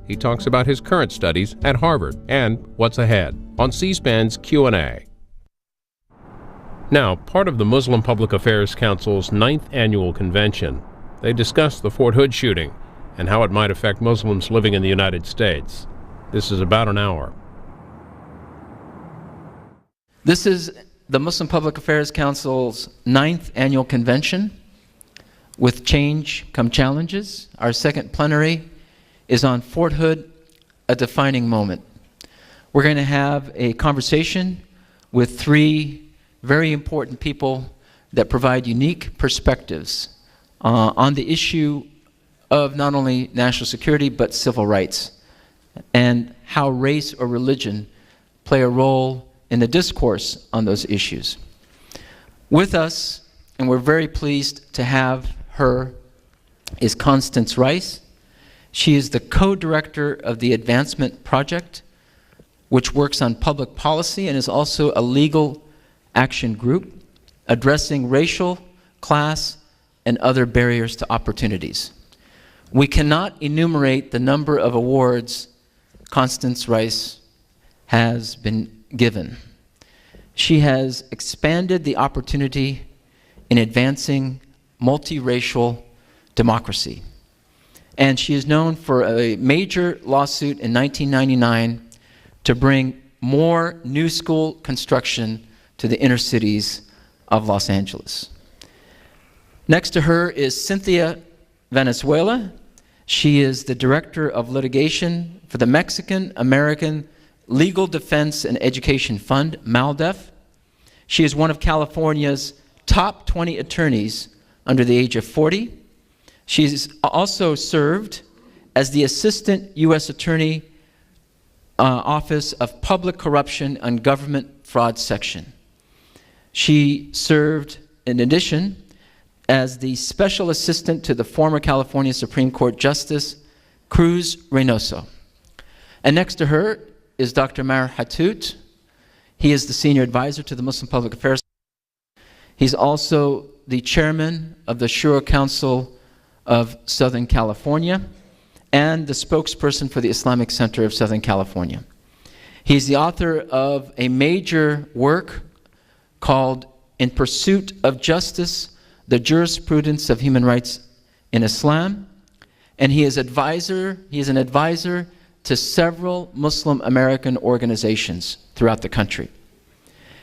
he talks about his current studies at Harvard and what's ahead on C-SPAN's Q&A. Now, part of the Muslim Public Affairs Council's 9th annual convention, they discussed the Fort Hood shooting and how it might affect Muslims living in the United States. This is about an hour. This is the Muslim Public Affairs Council's 9th annual convention. With change come challenges. Our second plenary is on Fort Hood, a defining moment. We're going to have a conversation with 3 very important people that provide unique perspectives on the issue of not only national security but civil rights, and how race or religion play a role in the discourse on those issues. With us, and we're very pleased to have her, is Constance Rice. She is the co-director of the Advancement Project, which works on public policy and is also a legal action group addressing racial, class, and other barriers to opportunities. We cannot enumerate the number of awards Constance Rice has been given. She has expanded the opportunity in advancing multiracial democracy. And she is known for a major lawsuit in 1999 to bring more new school construction to the inner cities of Los Angeles. Next to her is Cynthia Valenzuela. She is the Director of Litigation for the Mexican-American Legal Defense and Education Fund, MALDEF. She is one of California's top 20 attorneys under the age of 40. She's also served as the Assistant U.S. Attorney Office of Public Corruption and Government Fraud Section. She served, in addition, as the Special Assistant to the former California Supreme Court Justice Cruz Reynoso. And next to her is Dr. Maher Hathout. He is the Senior Advisor to the Muslim Public Affairs. He's also the Chairman of the Shura Council of Southern California and the spokesperson for the Islamic Center of Southern California. He's the author of a major work called In Pursuit of Justice, the Jurisprudence of Human Rights in Islam, and he is an advisor to several Muslim American organizations throughout the country.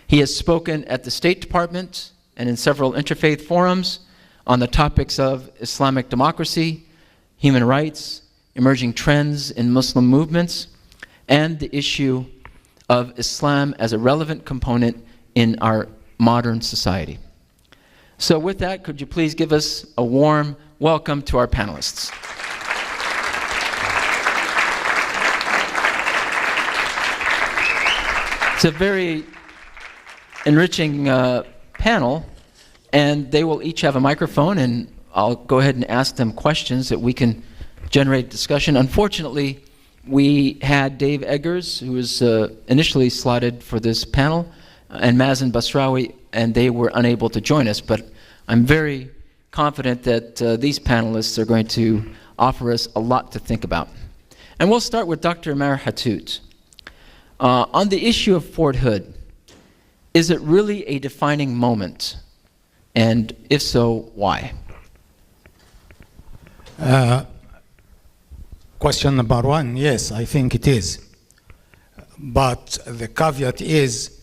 He has spoken at the State Department and in several interfaith forums on the topics of Islamic democracy, human rights, emerging trends in Muslim movements, and the issue of Islam as a relevant component in our modern society. So with that, could you please give us a warm welcome to our panelists. It's a very enriching panel, and they will each have a microphone, and I'll go ahead and ask them questions that we can generate discussion. Unfortunately, we had Dave Eggers, who was initially slotted for this panel, and Mazen Basrawi, and they were unable to join us, but I'm very confident that these panelists are going to offer us a lot to think about. And we'll start with Dr. Maher Hathout. On the issue of Fort Hood, is it really a defining moment? And if so, why? Question number one, yes, I think it is. But the caveat is,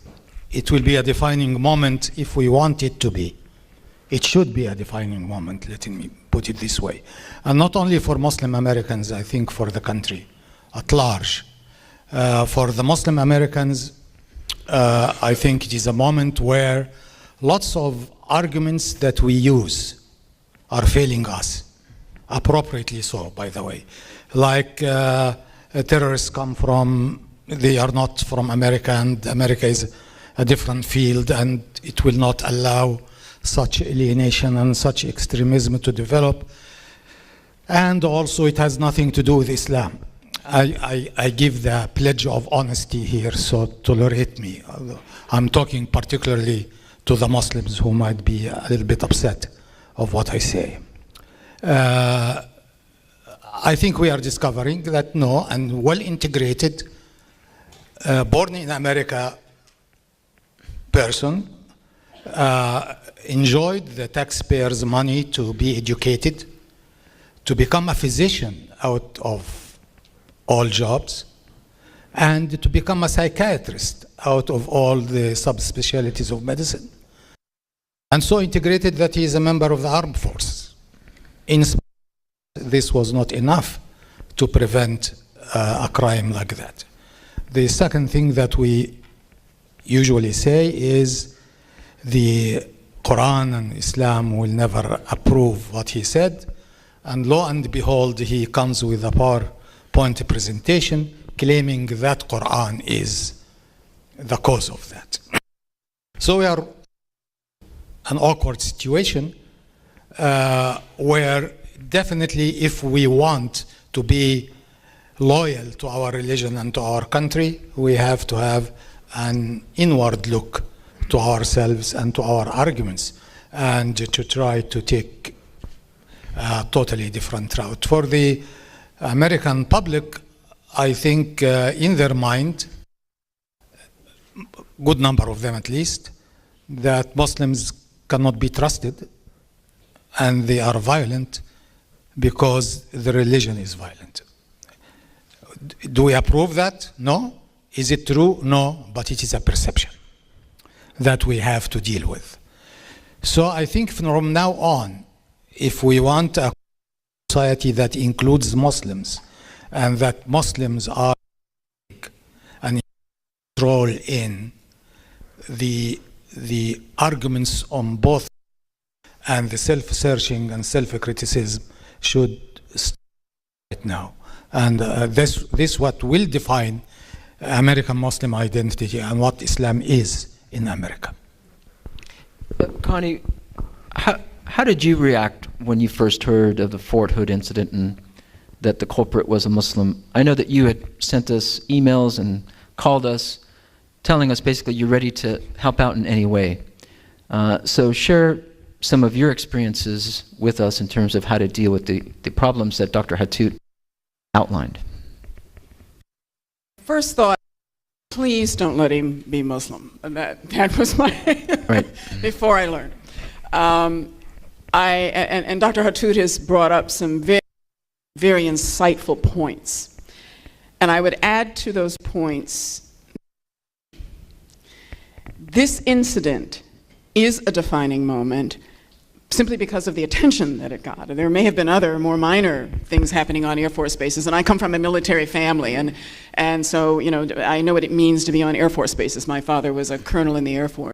it will be a defining moment if we want it to be. It should be a defining moment, let me put it this way. And not only for Muslim Americans, I think for the country at large. For the Muslim Americans, I think it is a moment where lots of arguments that we use are failing us, appropriately so, by the way. Like terrorists come from, they are not from America, and America is a different field, and it will not allow such alienation and such extremism to develop. And also it has nothing to do with Islam. I give the pledge of honesty here, so tolerate me. I'm talking particularly to the Muslims who might be a little bit upset of what I say. I think we are discovering that no, and well-integrated, born in America person enjoyed the taxpayers' money to be educated, to become a physician out of all jobs, and to become a psychiatrist out of all the subspecialties of medicine. And so integrated that he is a member of the armed forces. This was not enough to prevent a crime like that. The second thing that we usually say is the Quran and Islam will never approve what he said, and lo and behold, he comes with a PowerPoint presentation claiming that Quran is the cause of that. So we are an awkward situation where definitely if we want to be loyal to our religion and to our country, we have to have an inward look to ourselves and to our arguments and to try to take a totally different route. For the American public, I think in their mind, good number of them at least, that Muslims cannot be trusted and they are violent because the religion is violent. Do we approve that? No. Is it true? No, but it is a perception that we have to deal with. So I think from now on, if we want a society that includes Muslims and that Muslims are an role in the arguments on both and the self-searching and self-criticism should start right now. And this what will define American Muslim identity and what Islam is in America. Connie, how did you react when you first heard of the Fort Hood incident and that the culprit was a Muslim? I know that you had sent us emails and called us telling us basically you're ready to help out in any way. So share some of your experiences with us in terms of how to deal with the problems that Dr. Hathout outlined. First thought, please don't let him be Muslim. That was my, right. Before I learned. And Dr. Hathout has brought up some very, very insightful points. And I would add to those points, this incident is a defining moment simply because of the attention that it got. There may have been other more minor things happening on Air Force bases, and I come from a military family, and so, you know, I know what it means to be on Air Force bases. My father was a colonel in the Air Force.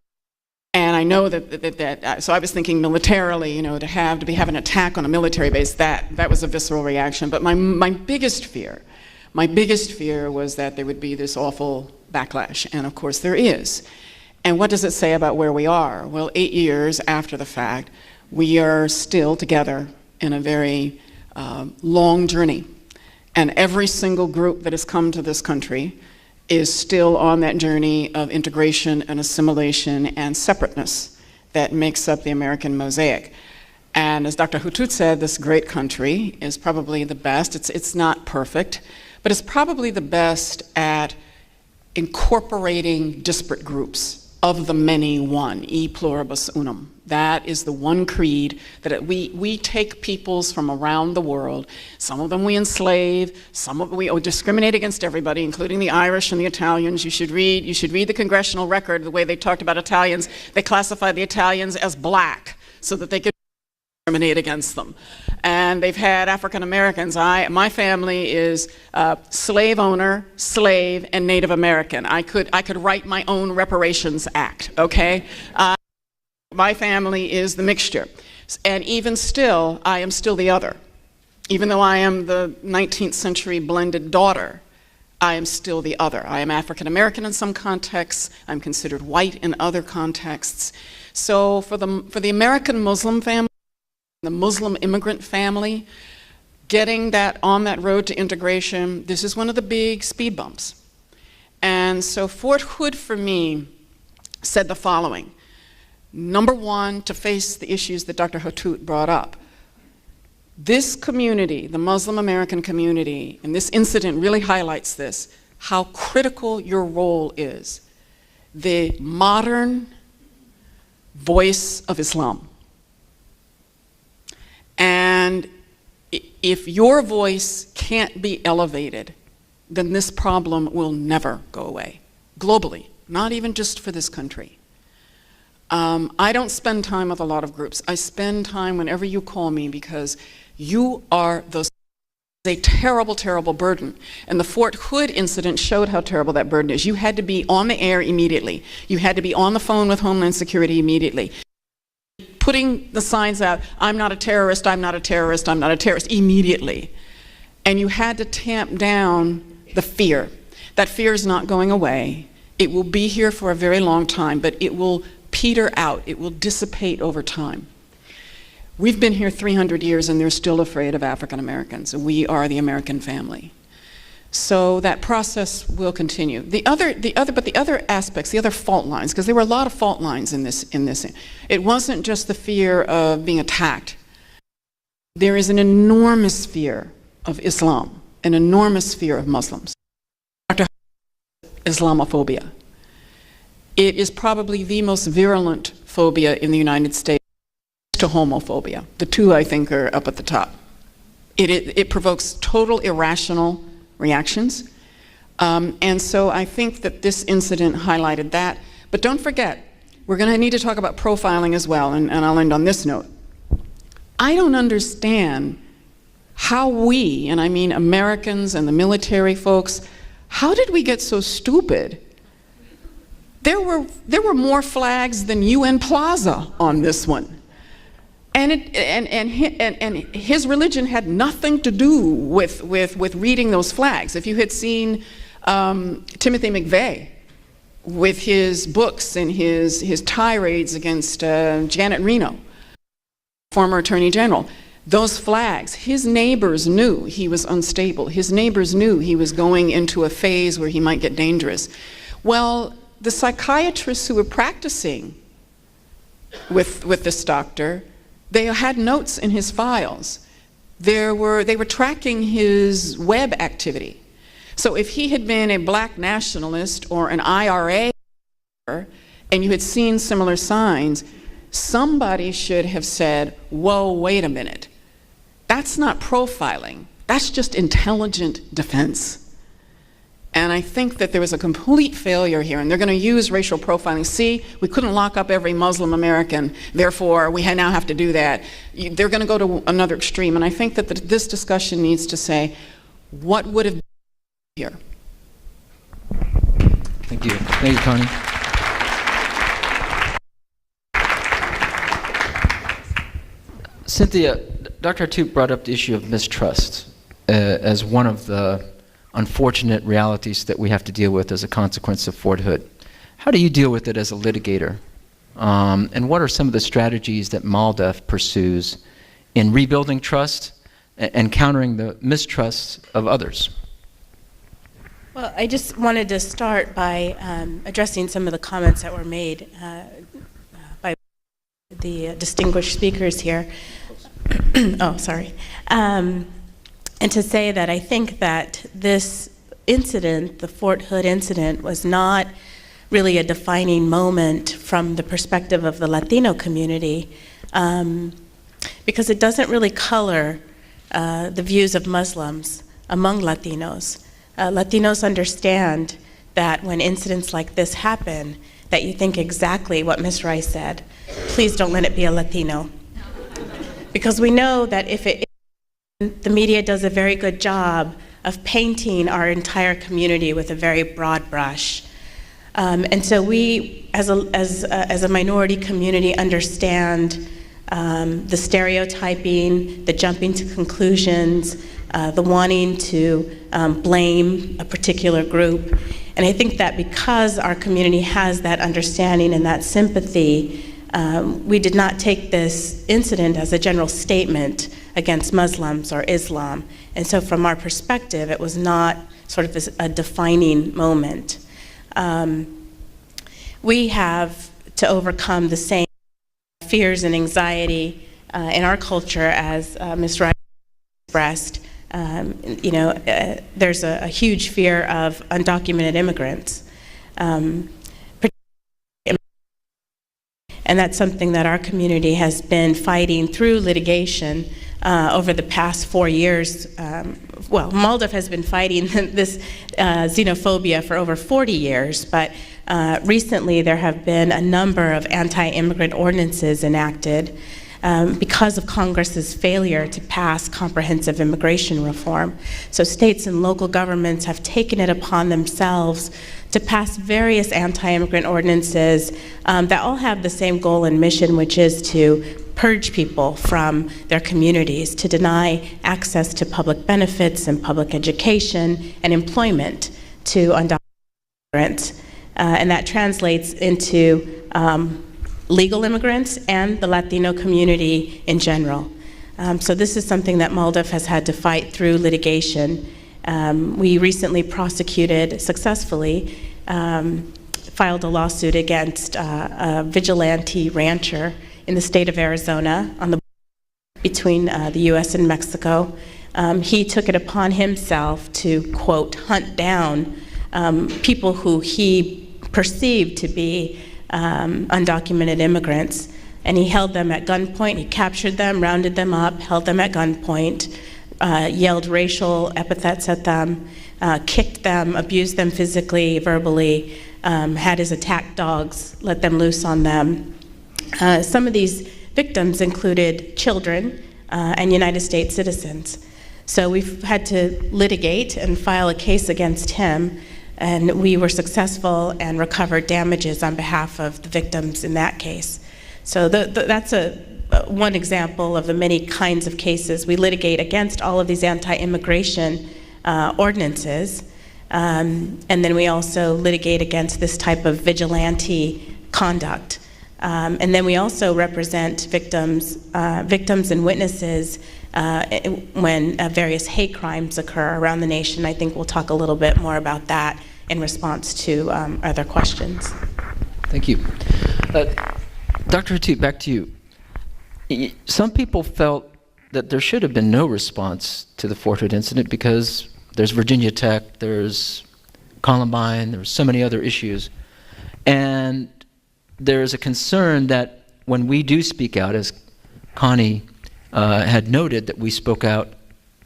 And I know so I was thinking militarily, you know, to have an attack on a military base, that was a visceral reaction. But my biggest fear was that there would be this awful backlash, and of course there is. And what does it say about where we are? Well, 8 years after the fact, we are still together in a very long journey. And every single group that has come to this country is still on that journey of integration and assimilation and separateness that makes up the American mosaic. And as Dr. Hathout said, this great country is probably the best. It's not perfect, but it's probably the best at incorporating disparate groups of the many one, e pluribus unum. That is the one creed that we take peoples from around the world. Some of them we enslave, some of them we discriminate against everybody, including the Irish and the Italians. You should read the congressional record, the way they talked about Italians. They classified the Italians as black so that they could discriminate against them. And they've had African Americans. My family is slave owner, slave, and Native American. I could write my own reparations act, okay? My family is the mixture. And even still, I am still the other. Even though I am the 19th century blended daughter, I am still the other. I am African American in some contexts. I'm considered white in other contexts. So for the American Muslim family, the Muslim immigrant family, getting that on that road to integration, this is one of the big speed bumps. And so Fort Hood for me said the following. Number one, to face the issues that Dr. Hathout brought up. This community, the Muslim American community, and this incident really highlights this, how critical your role is. The modern voice of Islam. And if your voice can't be elevated, then this problem will never go away, globally, not even just for this country. I don't spend time with a lot of groups. I spend time whenever you call me because you are a terrible, terrible burden. And the Fort Hood incident showed how terrible that burden is. You had to be on the air immediately. You had to be on the phone with Homeland Security immediately. Putting the signs out, I'm not a terrorist, I'm not a terrorist, I'm not a terrorist, immediately. And you had to tamp down the fear. That fear is not going away. It will be here for a very long time, but it will peter out. It will dissipate over time. We've been here 300 years and they're still afraid of African Americans. We are the American family. So that process will continue. But the other aspects, the other fault lines, because there were a lot of fault lines in this. It wasn't just the fear of being attacked. There is an enormous fear of Islam, an enormous fear of Muslims. Islamophobia. It is probably the most virulent phobia in the United States to homophobia. The two, I think, are up at the top. It provokes total irrational reactions. And so I think that this incident highlighted that. But don't forget, we're going to need to talk about profiling as well, and I'll end on this note. I don't understand how we, and I mean Americans and the military folks, how did we get so stupid? There were more flags than UN Plaza on this one. And his religion had nothing to do with reading those flags. If you had seen Timothy McVeigh with his books and his tirades against Janet Reno, former Attorney General, those flags, his neighbors knew he was unstable. His neighbors knew he was going into a phase where he might get dangerous. Well, the psychiatrists who were practicing with this doctor, they had notes in his files. They were tracking his web activity. So if he had been a black nationalist or an IRA and you had seen similar signs, somebody should have said, whoa, wait a minute. That's not profiling. That's just intelligent defense. And I think that there was a complete failure here, and they're going to use racial profiling. See, we couldn't lock up every Muslim American, therefore we now have to do that. They're going to go to another extreme, and I think that this discussion needs to say, what would have been here? Thank you. Thank you, Connie. Cynthia, Dr. Hathout brought up the issue of mistrust as one of the unfortunate realities that we have to deal with as a consequence of Fort Hood. How do you deal with it as a litigator? And what are some of the strategies that MALDEF pursues in rebuilding trust and countering the mistrust of others? Well, I just wanted to start by addressing some of the comments that were made by the distinguished speakers here. Oh, sorry. And to say that I think that this incident, the Fort Hood incident, was not really a defining moment from the perspective of the Latino community, because it doesn't really color the views of Muslims among Latinos. Latinos understand that when incidents like this happen, that you think exactly what Ms. Rice said. Please don't let it be a Latino. Because we know that if it is, the media does a very good job of painting our entire community with a very broad brush. And so we, as a minority community, understand the stereotyping, the jumping to conclusions, the wanting to blame a particular group. And I think that because our community has that understanding and that sympathy, we did not take this incident as a general statement against Muslims or Islam. And so from our perspective, it was not sort of a defining moment. We have to overcome the same fears and anxiety in our culture as Ms. Rice expressed, there's a huge fear of undocumented immigrants. And that's something that our community has been fighting through litigation over the past 4 years. Moldov has been fighting this xenophobia for over 40 years, but recently there have been a number of anti-immigrant ordinances enacted because of Congress's failure to pass comprehensive immigration reform. So states and local governments have taken it upon themselves to pass various anti-immigrant ordinances that all have the same goal and mission, which is to purge people from their communities, to deny access to public benefits and public education and employment to undocumented immigrants. And that translates into legal immigrants and the Latino community in general. So this is something that Moldov has had to fight through litigation. We recently prosecuted successfully, filed a lawsuit against a vigilante rancher in the state of Arizona on the between the US and Mexico. He took it upon himself to, quote, hunt down people who he perceived to be undocumented immigrants, and he held them at gunpoint. He captured them, rounded them up, held them at gunpoint, yelled racial epithets at them, kicked them, abused them physically, verbally, had his attack dogs, let them loose on them. Some of these victims included children and United States citizens. So we've had to litigate and file a case against him, and we were successful and recovered damages on behalf of the victims in that case. So that's one example of the many kinds of cases we litigate against all of these anti-immigration ordinances. And then we also litigate against this type of vigilante conduct. And then we also represent victims and witnesses when various hate crimes occur around the nation. I think we'll talk a little bit more about that in response to other questions. Thank you. Dr. Hathout, back to you. Some people felt that there should have been no response to the Fort Hood incident because there's Virginia Tech, there's Columbine, there's so many other issues. And there's a concern that when we do speak out, as Connie had noted, that we spoke out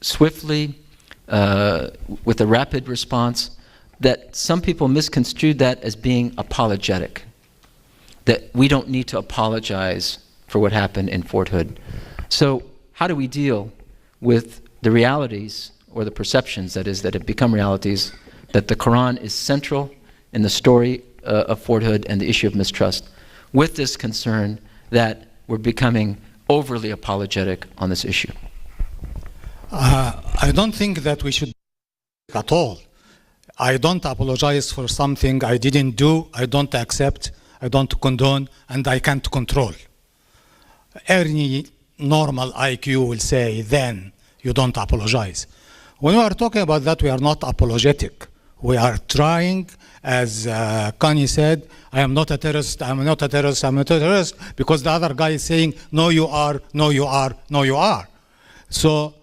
swiftly, with a rapid response, that some people misconstrued that as being apologetic, that we don't need to apologize for what happened in Fort Hood. So how do we deal with the realities, or the perceptions, that is, that have become realities, that the Quran is central in the story of Fort Hood and the issue of mistrust, with this concern that we're becoming overly apologetic on this issue? I don't think that we should at all. I don't apologize for something I didn't do, I don't accept, I don't condone, and I can't control. Any normal IQ will say, then you don't apologize. When we are talking about that, we are not apologetic. We are trying, as Connie said, I am not a terrorist, I'm not a terrorist, I'm not a terrorist, because the other guy is saying, no you are, no you are, no you are. So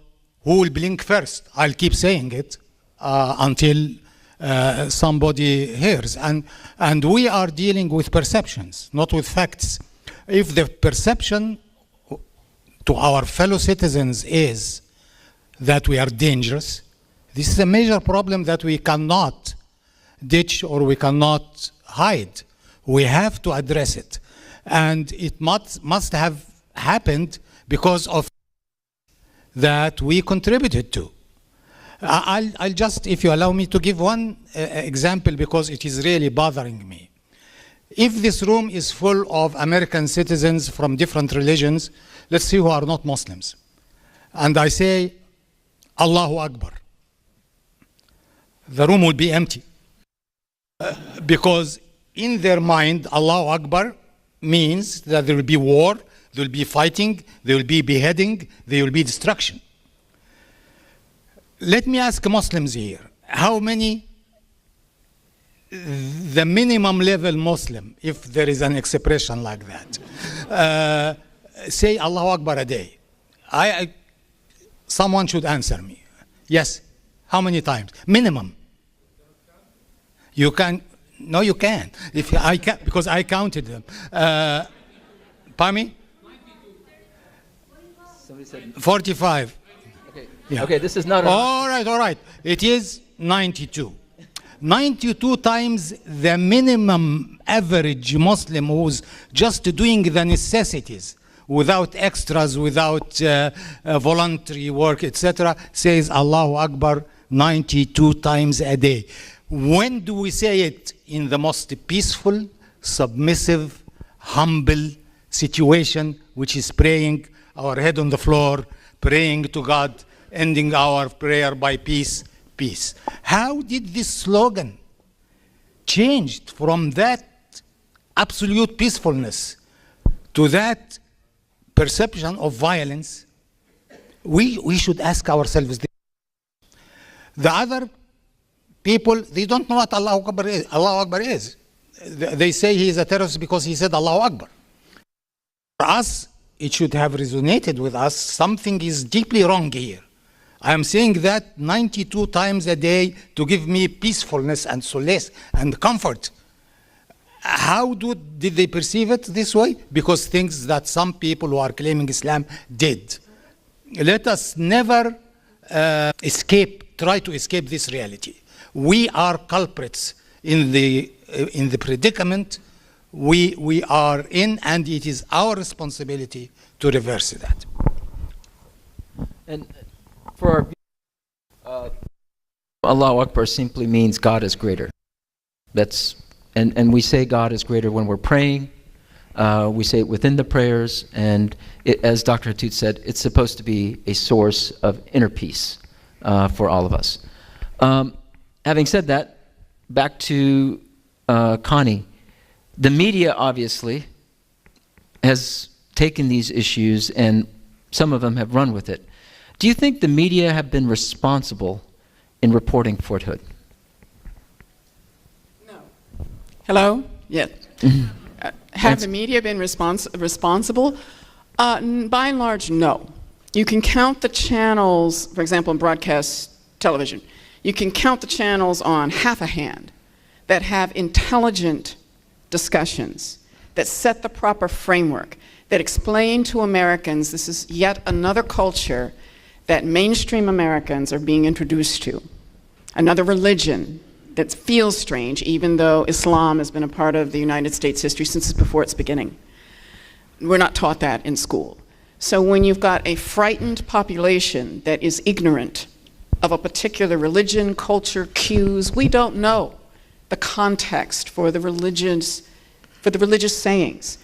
who will blink first? I'll keep saying it until somebody hears. And we are dealing with perceptions, not with facts. If the perception to our fellow citizens is that we are dangerous, this is a major problem that we cannot ditch or we cannot hide. We have to address it. And it must have happened because of that we contributed to. I'll just, if you allow me to give one example, because it is really bothering me. If this room is full of American citizens from different religions, let's see, who are not Muslims, and I say, Allahu Akbar, the room will be empty. Because in their mind, Allahu Akbar means that there will be war, there will be fighting, there will be beheading, there will be destruction. Let me ask Muslims here, how many, the minimum level Muslim, if there is an expression like that, say Allahu Akbar a day? someone should answer me. Yes. How many times? Minimum. You can. No, you can't. If I can, because I counted them. Pardon me? 45. Okay. Yeah. Okay, this is not a... All right. It is 92. 92 times the minimum average Muslim who's just doing the necessities without extras, without voluntary work, etc., says Allahu Akbar 92 times a day. When do we say it? In the most peaceful, submissive, humble situation, which is praying, our head on the floor, praying to God, ending our prayer by peace, peace. How did this slogan changed from that absolute peacefulness to that perception of violence? We should ask ourselves this. The other people, they don't know what Allahu Akbar is. Allahu Akbar is. They say he is a terrorist because he said Allahu Akbar. For us, it should have resonated with us. Something is deeply wrong here. I am saying that 92 times a day to give me peacefulness and solace and comfort. How did they perceive it this way? Because things that some people who are claiming Islam did. Let us never try to escape this reality. We are culprits in the predicament we are in, and it is our responsibility to reverse that. And for our Allahu Akbar simply means God is greater. And we say God is greater when we're praying. We say it within the prayers, and as Dr. Hathout said, it's supposed to be a source of inner peace for all of us. Having said that, back to Connie. The media obviously has taken these issues, and some of them have run with it. Do you think the media have been responsible in reporting Fort Hood? No. Hello? Yes. Have the media been responsible? By and large, no. You can count the channels, for example, in broadcast television, you can count the channels on half a hand that have intelligent discussions, that set the proper framework, that explain to Americans this is yet another culture that mainstream Americans are being introduced to, another religion that feels strange, even though Islam has been a part of the United States history since before its beginning. We're not taught that in school. So when you've got a frightened population that is ignorant of a particular religion, culture, cues, we don't know the context for the religious sayings.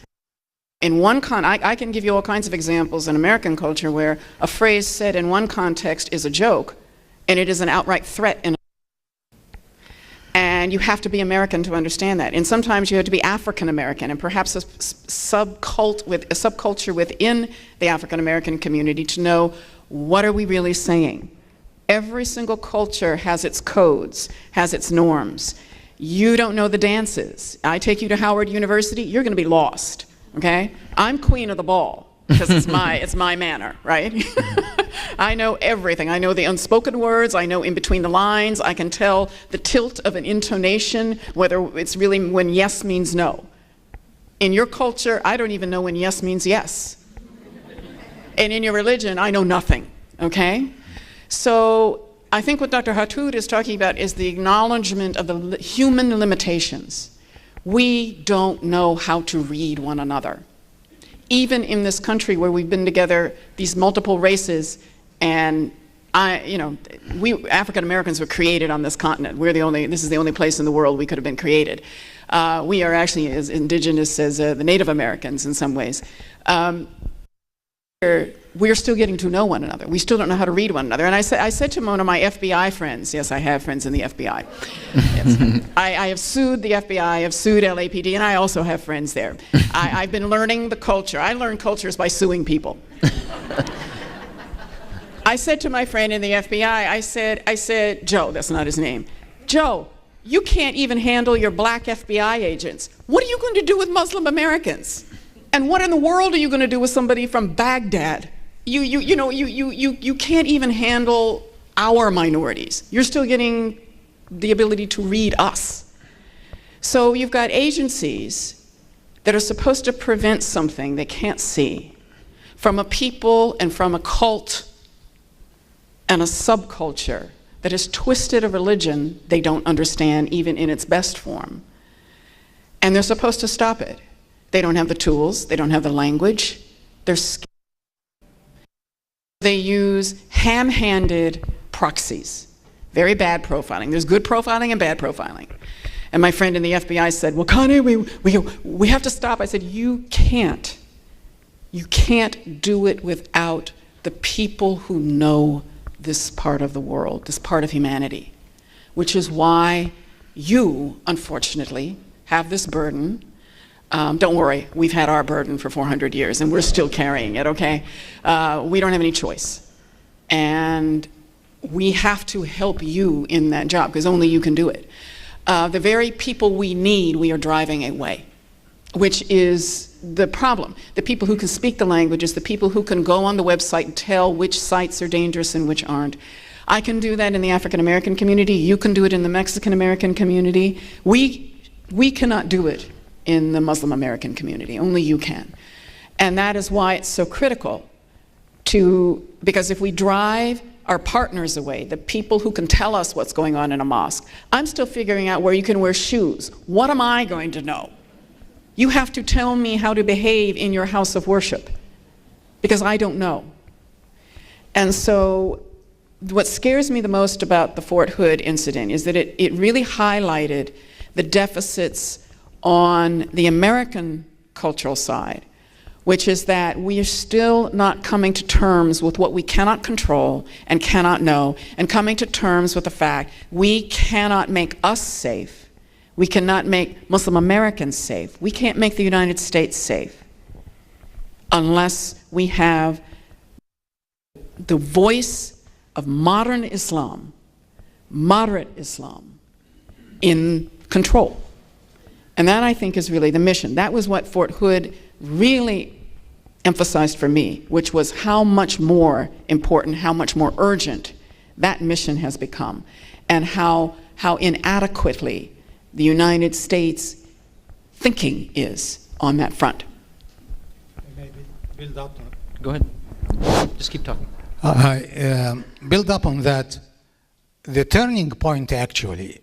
In one I can give you all kinds of examples in American culture where a phrase said in one context is a joke, and it is an outright threat in and you have to be American to understand that. And sometimes you have to be African American, and perhaps a subculture within the African American community to know what are we really saying. Every single culture has its codes, has its norms. You don't know the dances. I take you to Howard University, you're going to be lost. Okay? I'm queen of the ball because it's my manner, right? I know everything. I know the unspoken words. I know in between the lines. I can tell the tilt of an intonation, whether it's really when yes means no. In your culture, I don't even know when yes means yes. And in your religion, I know nothing, okay? So I think what Dr. Hathout is talking about is the acknowledgement of the human limitations. We don't know how to read one another. Even in this country where we've been together, these multiple races, and we African Americans were created on this continent. This is the only place in the world we could have been created. We are actually as indigenous as the Native Americans in some ways. We're still getting to know one another. We still don't know how to read one another. And I said to one of my FBI friends, yes, I have friends in the FBI. Yes. I have sued the FBI, I have sued LAPD, and I also have friends there. I've been learning the culture. I learn cultures by suing people. I said to my friend in the FBI, I said, Joe, that's not his name. Joe, you can't even handle your black FBI agents. What are you going to do with Muslim Americans? And what in the world are you going to do with somebody from Baghdad you can't even handle our minorities. You're still getting the ability to read us. So you've got agencies that are supposed to prevent something they can't see from a people and from a cult and a subculture that has twisted a religion they don't understand even in its best form. And they're supposed to stop it. They don't have the tools, they don't have the language, they're scared. They use ham-handed proxies, very bad profiling. There's good profiling and bad profiling. And my friend in the FBI said, well, Connie, we have to stop. I said, you can't. You can't do it without the people who know this part of the world, this part of humanity, which is why you, unfortunately, have this burden. Don't worry, we've had our burden for 400 years and we're still carrying it, okay? We don't have any choice. And we have to help you in that job because only you can do it. The very people we need, we are driving away, which is the problem. The people who can speak the languages, the people who can go on the website and tell which sites are dangerous and which aren't. I can do that in the African American community. You can do it in the Mexican American community. We cannot do it in the Muslim American community. Only you can. And that is why it's so critical because if we drive our partners away, the people who can tell us what's going on in a mosque. I'm still figuring out where you can wear shoes. What am I going to know? You have to tell me how to behave in your house of worship because I don't know. And so what scares me the most about the Fort Hood incident is that it really highlighted the deficits on the American cultural side, which is that we are still not coming to terms with what we cannot control and cannot know, and coming to terms with the fact we cannot make us safe. We cannot make Muslim Americans safe. We can't make the United States safe unless we have the voice of modern Islam, moderate Islam, in control. And that, I think, is really the mission. That was what Fort Hood really emphasized for me, which was how much more important, how much more urgent that mission has become, and how inadequately the United States thinking is on that front. Maybe build up on. Go ahead. Just keep talking. Build up on that. The turning point, actually,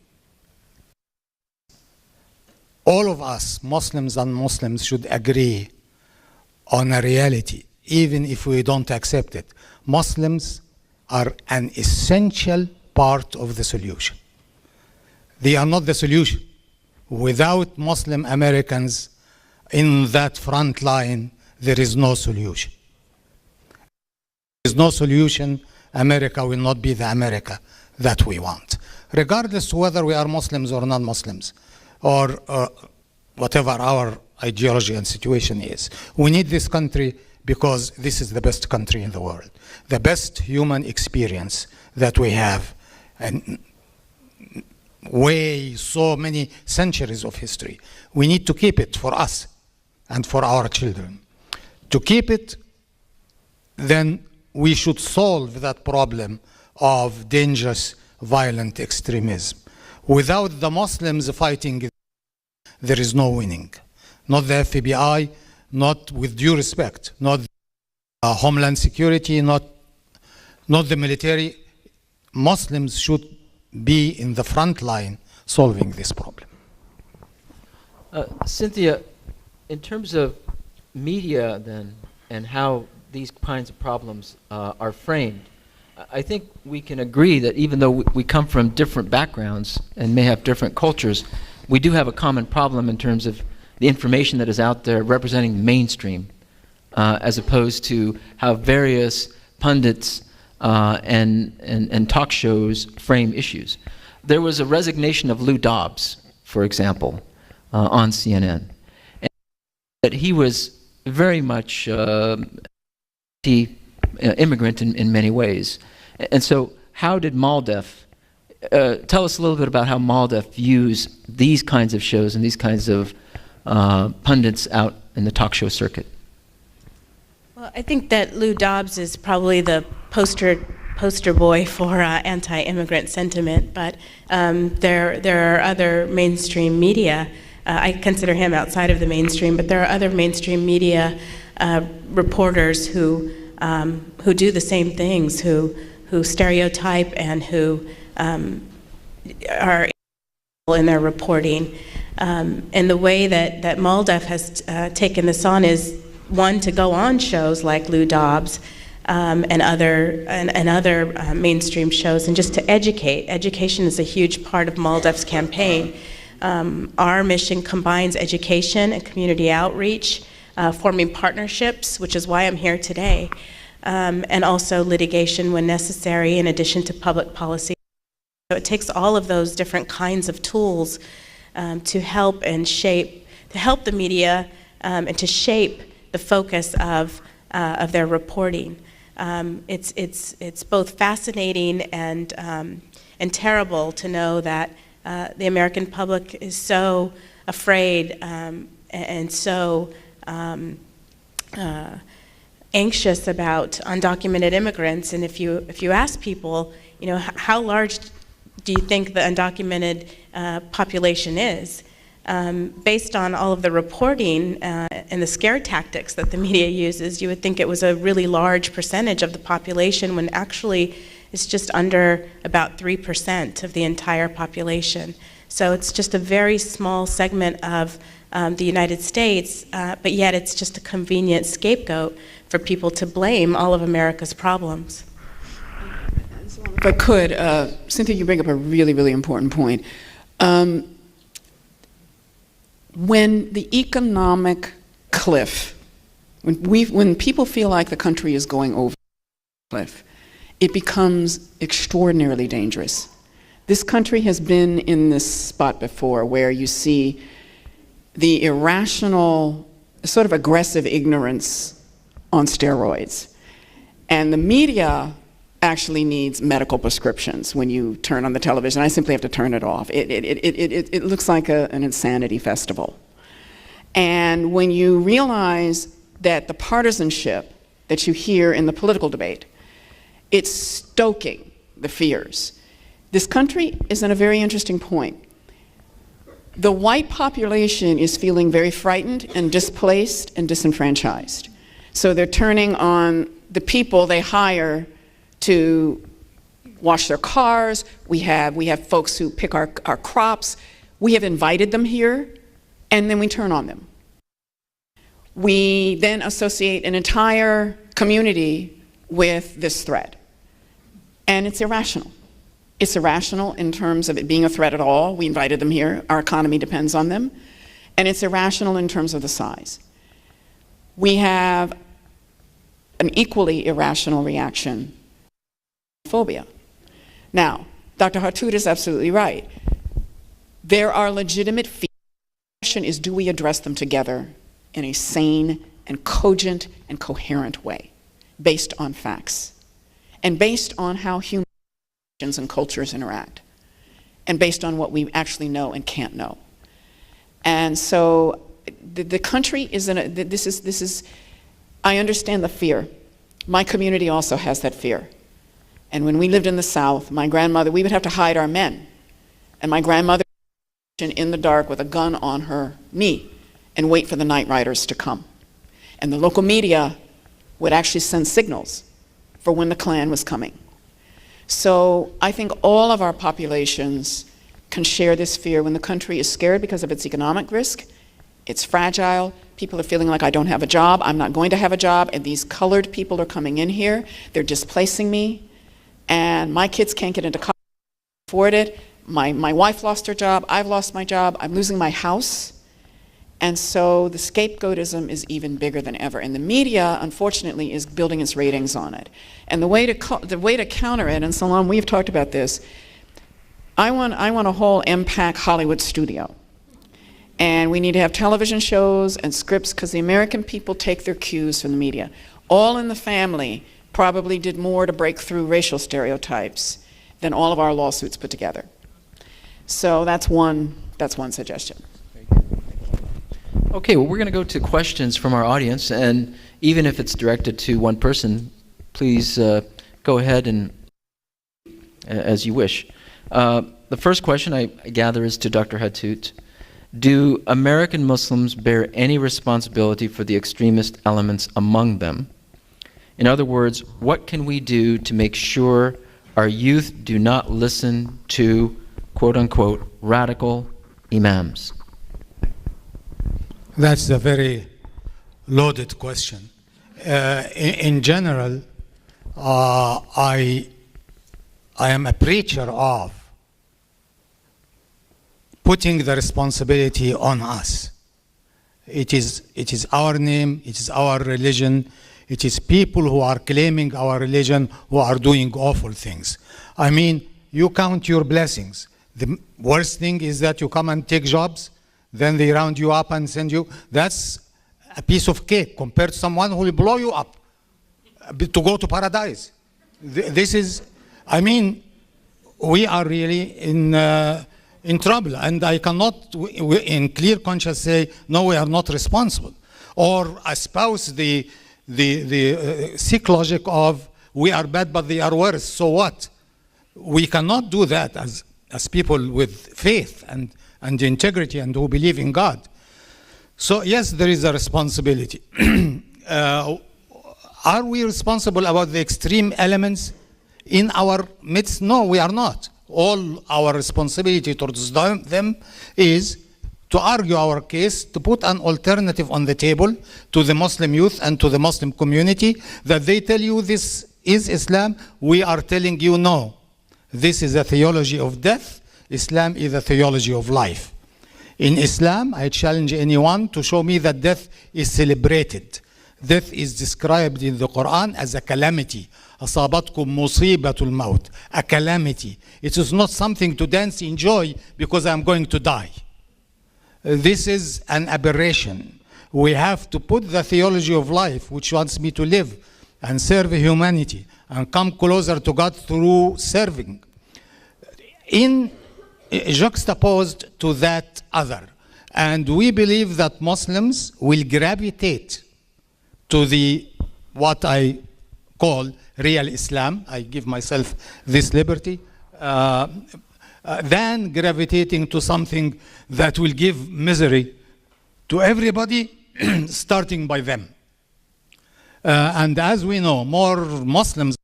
all of us, Muslims and Muslims, should agree on a reality, even if we don't accept it. Muslims are an essential part of the solution. They are not the solution. Without Muslim Americans in that front line, there is no solution. There is no solution. America will not be the America that we want, regardless whether we are Muslims or non-Muslims, or whatever our ideology and situation is. We need this country because this is the best country in the world, the best human experience that we have, and way so many centuries of history. We need to keep it for us and for our children. To keep it, then we should solve that problem of dangerous, violent extremism. Without the Muslims fighting, there is no winning. Not the FBI, not, with due respect, not Homeland Security, not the military. Muslims should be in the front line solving this problem. Cynthia, in terms of media then, and how these kinds of problems are framed, I think we can agree that even though we come from different backgrounds and may have different cultures, we do have a common problem in terms of the information that is out there representing the mainstream, as opposed to how various pundits and talk shows frame issues. There was a resignation of Lou Dobbs, for example, on CNN, and that he was very much immigrant in many ways. And so how did MALDEF, tell us a little bit about how MALDEF views these kinds of shows and these kinds of pundits out in the talk show circuit. Well, I think that Lou Dobbs is probably the poster boy for anti-immigrant sentiment, but there are other mainstream media. I consider him outside of the mainstream, but there are other mainstream media reporters who do the same things, who stereotype and who are in their reporting. And the way that MALDEF has taken this on is, one, to go on shows like Lou Dobbs and other mainstream shows, and just to educate. Education is a huge part of MALDEF's campaign. Our mission combines education and community outreach, forming partnerships, which is why I'm here today, and also litigation when necessary, in addition to public policy. So it takes all of those different kinds of tools to help the media and to shape the focus of their reporting. It's both fascinating and terrible to know that the American public is so afraid and so anxious about undocumented immigrants. And if you ask people, how large do you think the undocumented population is? Based on all of the reporting and the scare tactics that the media uses, you would think it was a really large percentage of the population, when actually it's just under about 3% of the entire population. So it's just a very small segment of the United States, but yet it's just a convenient scapegoat for people to blame all of America's problems. If I could, Cynthia, you bring up a really, really important point. When the economic cliff, when people feel like the country is going over the cliff, it becomes extraordinarily dangerous. This country has been in this spot before where you see the irrational, sort of aggressive ignorance on steroids. And the media actually needs medical prescriptions when you turn on the television. I simply have to turn it off. It looks like an insanity festival. And when you realize that the partisanship that you hear in the political debate, it's stoking the fears. This country is in a very interesting point. The white population is feeling very frightened and displaced and disenfranchised. So they're turning on the people they hire to wash their cars. We have folks who pick our crops. We have invited them here, and then we turn on them. We then associate an entire community with this threat. And it's irrational. It's irrational in terms of it being a threat at all. We invited them here. Our economy depends on them. And it's irrational in terms of the size. We have an equally irrational reaction, phobia. Now, Dr. Hathout is absolutely right. There are legitimate fears. The question is, do we address them together in a sane and cogent and coherent way, based on facts, and based on how human and cultures interact, and based on what we actually know and can't know. And so the country is in a, this is, I understand the fear. My community also has that fear. And when we lived in the South, my grandmother, we would have to hide our men. And my grandmother would in the dark with a gun on her knee and wait for the night riders to come. And the local media would actually send signals for when the Klan was coming. So I think all of our populations can share this fear. When the country is scared because of its economic risk, it's fragile. People are feeling like, I don't have a job, I'm not going to have a job, and these colored people are coming in here, they're displacing me, and my kids can't get into college, afford it. My wife lost her job, I've lost my job, I'm losing my house. And so the scapegoatism is even bigger than ever. And the media, unfortunately, is building its ratings on it. And the way to counter it, and Salam, we've talked about this, I want a whole MPAC Hollywood studio. And we need to have television shows and scripts, because the American people take their cues from the media. All in the Family probably did more to break through racial stereotypes than all of our lawsuits put together. So that's one suggestion. Okay, well, we're going to go to questions from our audience, and even if it's directed to one person, please go ahead and as you wish. The first question I gather is to Dr. Hathout. Do American Muslims bear any responsibility for the extremist elements among them? In other words, what can we do to make sure our youth do not listen to, quote unquote, radical imams? That's a very loaded question. In general, I am a preacher of putting the responsibility on us. It is our name, it is our religion, it is people who are claiming our religion who are doing awful things. I mean, you count your blessings. The worst thing is that you come and take jobs, then they round you up and send you. That's a piece of cake compared to someone who will blow you up to go to paradise. This is, I mean, we are really in trouble, and I cannot in clear conscience say, no, we are not responsible, or espouse the sick logic of we are bad but they are worse, so what? We cannot do that as people with faith and integrity and who believe in God. So yes, there is a responsibility. Are we responsible about the extreme elements in our midst? No, we are not. All our responsibility towards them is to argue our case, to put an alternative on the table to the Muslim youth and to the Muslim community, that they tell you this is Islam. We are telling you no. This is a theology of death. Islam is a theology of life. In Islam, I challenge anyone to show me that death is celebrated. Death is described in the Quran as a calamity. أصابتكم مصيبة الموت, a calamity. It is not something to dance, enjoy because I'm going to die. This is an aberration. We have to put the theology of life, which wants me to live and serve humanity and come closer to God through serving, in juxtaposed to that other. And we believe that Muslims will gravitate to the what I call real Islam. I give myself this liberty, than gravitating to something that will give misery to everybody, starting by them. And as we know, more Muslims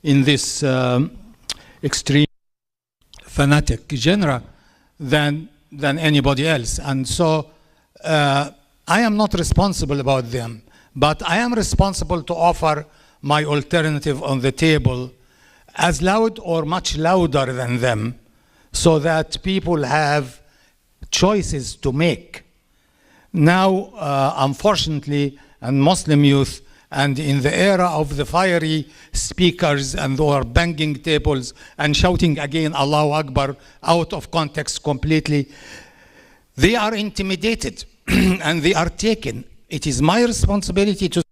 in this extreme fanatic genre than anybody else. And so I am not responsible about them, but I am responsible to offer my alternative on the table as loud or much louder than them, so that people have choices to make. Now, unfortunately, and Muslim youth, and in the era of the fiery speakers and who are banging tables and shouting again Allahu Akbar out of context completely, they are intimidated and they are taken. It is my responsibility to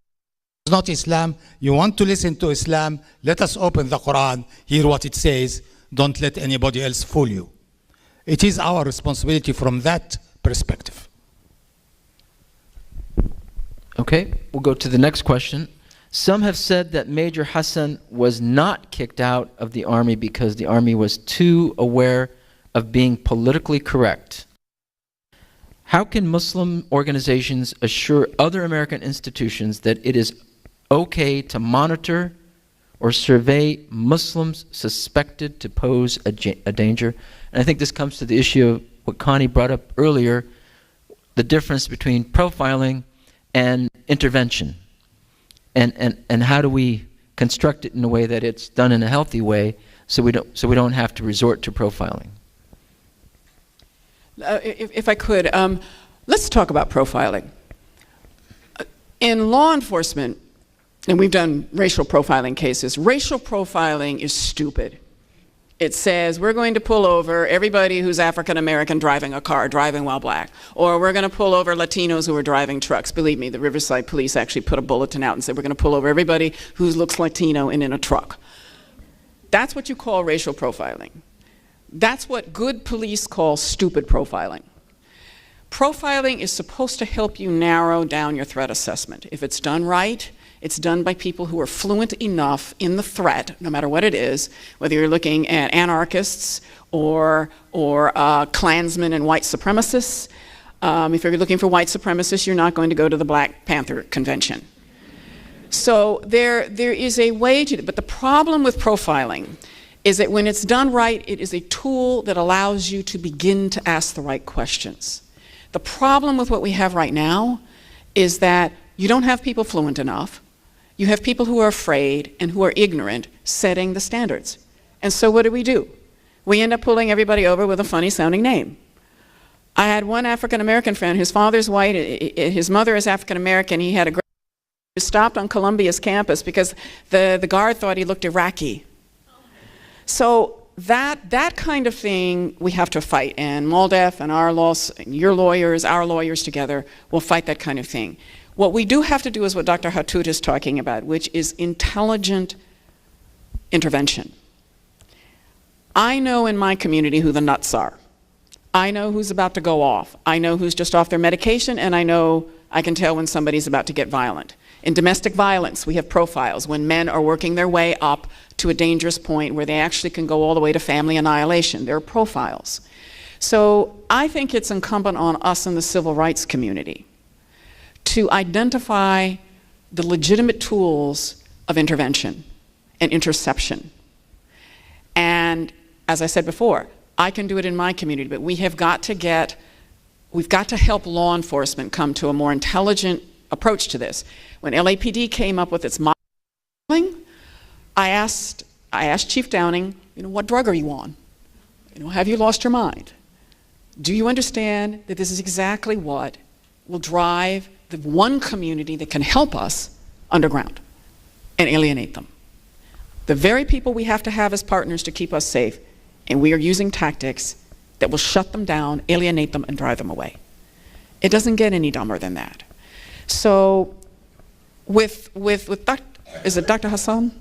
It's not Islam. You want to listen to Islam, let us open the Quran, hear what it says. Don't let anybody else fool you. It is our responsibility from that perspective. Okay, we'll go to the next question. Some have said that Major Hasan was not kicked out of the army because the army was too aware of being politically correct. How can Muslim organizations assure other American institutions that it is okay to monitor or survey Muslims suspected to pose a danger? And I think this comes to the issue of what Connie brought up earlier, the difference between profiling and intervention. And how do we construct it in a way that it's done in a healthy way so we don't have to resort to profiling? If I could, let's talk about profiling. In law enforcement, and we've done racial profiling cases, racial profiling is stupid. It says we're going to pull over everybody who's African American driving a car, driving while black, or we're going to pull over Latinos who are driving trucks. Believe me, the Riverside police actually put a bulletin out and said we're going to pull over everybody who looks Latino and in a truck. That's what you call racial profiling. That's what good police call stupid profiling. Profiling is supposed to help you narrow down your threat assessment. If it's done right, it's done by people who are fluent enough in the threat, no matter what it is, whether you're looking at anarchists or Klansmen and white supremacists. If you're looking for white supremacists, you're not going to go to the Black Panther Convention. So there is a way to, but the problem with profiling is that when it's done right, it is a tool that allows you to begin to ask the right questions. The problem with what we have right now is that you don't have people fluent enough. You have people who are afraid and who are ignorant setting the standards. And so what do? We end up pulling everybody over with a funny sounding name. I had one African American friend, his father's white, his mother is African American. He had a great, he was stopped on Columbia's campus because the guard thought he looked Iraqi. So that kind of thing we have to fight, and MALDEF and your lawyers, our lawyers together will fight that kind of thing. What we do have to do is what Dr. Hathout is talking about, which is intelligent intervention. I know in my community who the nuts are. I know who's about to go off. I know who's just off their medication, and I can tell when somebody's about to get violent. In domestic violence, we have profiles when men are working their way up to a dangerous point where they actually can go all the way to family annihilation. There are profiles. So I think it's incumbent on us in the civil rights community to identify the legitimate tools of intervention and interception. And as I said before, I can do it in my community, but we've got to help law enforcement come to a more intelligent approach to this. When LAPD came up with its modeling, I asked Chief Downing, what drug are you on? Have you lost your mind? Do you understand that this is exactly what will drive the one community that can help us underground and alienate them? The very people we have to have as partners to keep us safe, and we are using tactics that will shut them down, alienate them, and drive them away. It doesn't get any dumber than that. So with is it Dr. Hasan?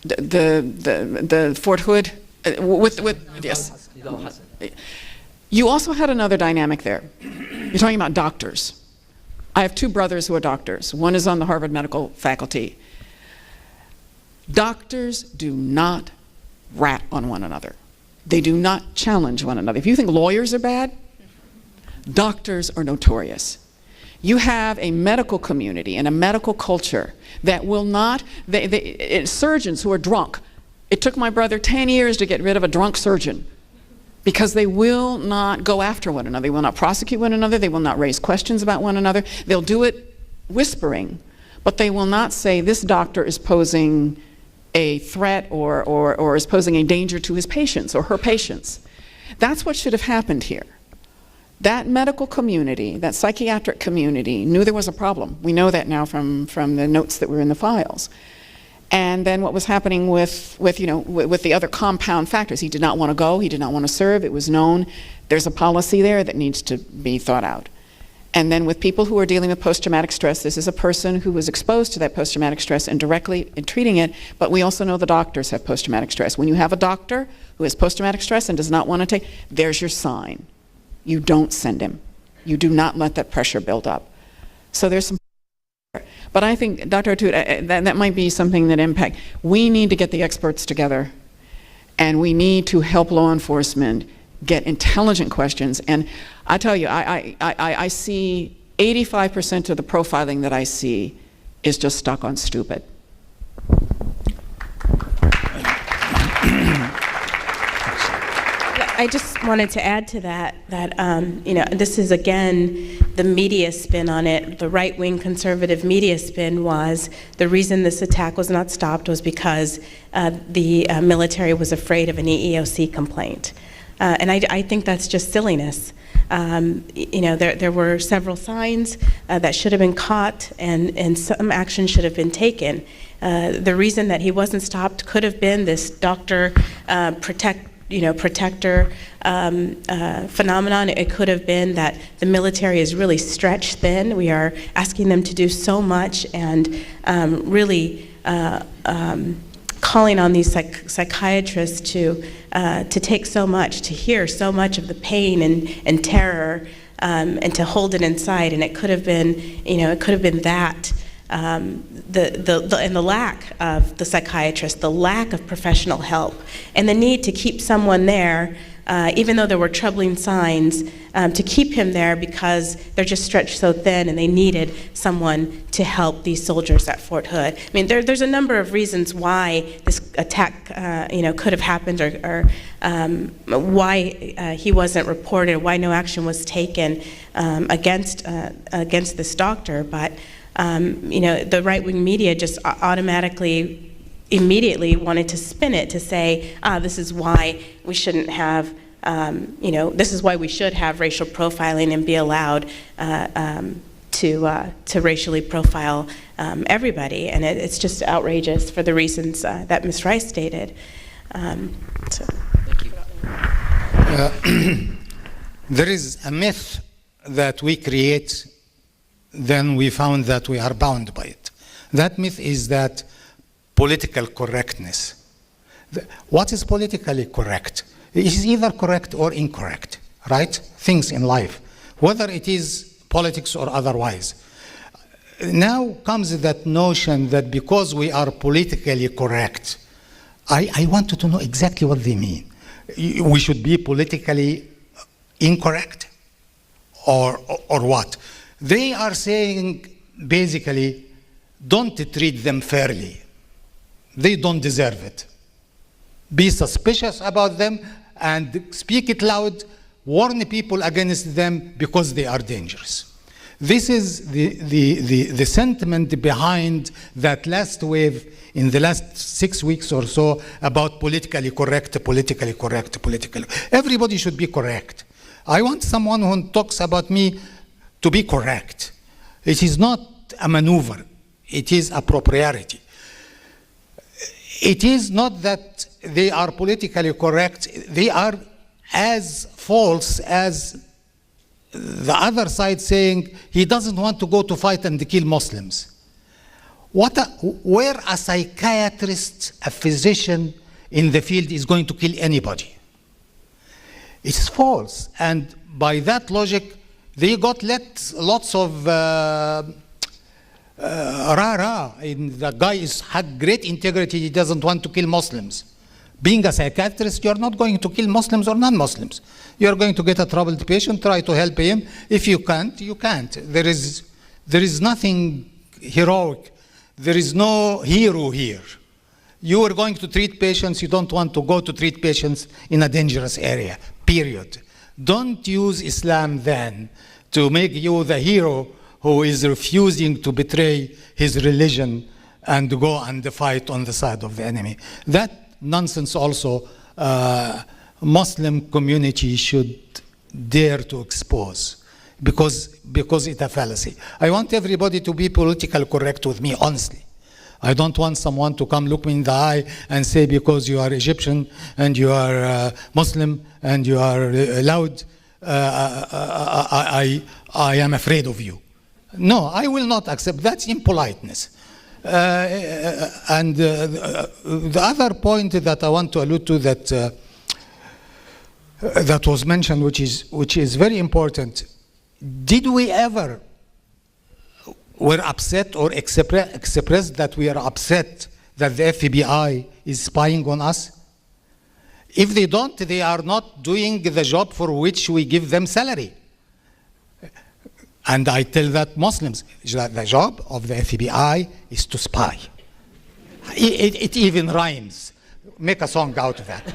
The Fort Hood, yes. You also had another dynamic there. You're talking about doctors. I have two brothers who are doctors. One is on the Harvard Medical faculty. Doctors do not rat on one another. They do not challenge one another. If you think lawyers are bad, doctors are notorious. You have a medical community and a medical culture that will not, surgeons who are drunk. It took my brother 10 years to get rid of a drunk surgeon because they will not go after one another. They will not prosecute one another. They will not raise questions about one another. They'll do it whispering, but they will not say this doctor is posing a threat or is posing a danger to his patients or her patients. That's what should have happened here. That medical community, that psychiatric community, knew there was a problem. We know that now from the notes that were in the files. And then what was happening with the other compound factors. He did not want to go, he did not want to serve, it was known. There's a policy there that needs to be thought out. And then with people who are dealing with post-traumatic stress, this is a person who was exposed to that post-traumatic stress and directly in treating it, but we also know the doctors have post-traumatic stress. When you have a doctor who has post-traumatic stress and does not want to take, there's your sign. You don't send him. You do not let that pressure build up. So there's some, but I think, Dr. Hathout, that might be something that MPAC, we need to get the experts together and we need to help law enforcement get intelligent questions. And I tell you, I see 85% of the profiling that I see is just stuck on stupid. I just wanted to add to that this is again the media spin on it. The right-wing conservative media spin was the reason this attack was not stopped was because the military was afraid of an EEOC complaint. And I think that's just silliness. There were several signs that should have been caught and some action should have been taken. The reason that he wasn't stopped could have been this doctor protector phenomenon. It could have been that the military is really stretched thin. We are asking them to do so much and really calling on these psychiatrists to take so much, to hear so much of the pain and terror and to hold it inside. And it could have been, it could have been that. And the lack of the psychiatrist, the lack of professional help, and the need to keep someone there, even though there were troubling signs, to keep him there because they're just stretched so thin and they needed someone to help these soldiers at Fort Hood. I mean, there's a number of reasons why this attack, could have happened, or why he wasn't reported, why no action was taken against this doctor, but the right-wing media just immediately wanted to spin it to say, this is why we shouldn't have, this is why we should have racial profiling and be allowed to racially profile everybody. And it's just outrageous for the reasons that Ms. Rice stated. Thank you. There is a myth that we create, then we found that we are bound by it. That myth is that political correctness. What is politically correct? It is either correct or incorrect, right? Things in life, whether it is politics or otherwise. Now comes that notion that because we are politically correct, I wanted to know exactly what they mean. We should be politically incorrect or what? They are saying basically, don't treat them fairly. They don't deserve it. Be suspicious about them and speak it loud, warn people against them because they are dangerous. This is the sentiment behind that last wave in the last 6 weeks or so about politically correct. Everybody should be correct. I want someone who talks about me to be correct. It is not a maneuver. It is a propriety. It is not that they are politically correct. They are as false as the other side saying he doesn't want to go to fight and kill Muslims. Where a psychiatrist, a physician in the field is going to kill anybody? It's false. And by that logic, they got lots of the guy had great integrity, he doesn't want to kill Muslims. Being a psychiatrist, you're not going to kill Muslims or non-Muslims. You're going to get a troubled patient, try to help him. If you can't, you can't. There is nothing heroic. There is no hero here. You are going to treat patients, you don't want to go to treat patients in a dangerous area, period. Don't use Islam then to make you the hero who is refusing to betray his religion and go and fight on the side of the enemy. That nonsense also Muslim community should dare to expose because it's a fallacy. I want everybody to be politically correct with me, honestly. I don't want someone to come look me in the eye and say because you are Egyptian and you are Muslim and you are loud, I am afraid of you. No, I will not accept. That's impoliteness. And the other point that I want to allude to that was mentioned, which is very important. Did we ever were upset or expressed that we are upset that the FBI is spying on us? If they don't, they are not doing the job for which we give them salary. And I tell that Muslims, the job of the FBI is to spy. It even rhymes. Make a song out of that.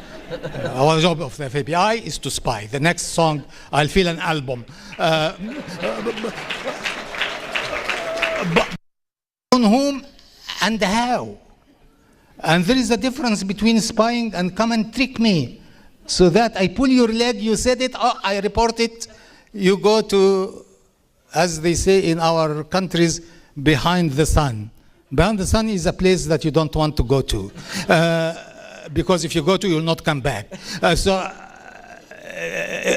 Our job of the FBI is to spy. The next song, I'll feel an album. But on whom and how? And there is a difference between spying and come and trick me. So that I pull your leg, you said it, oh, I report it, you go to, as they say in our countries, behind the sun. Behind the sun is a place that you don't want to go to. Because if you go to, you will not come back.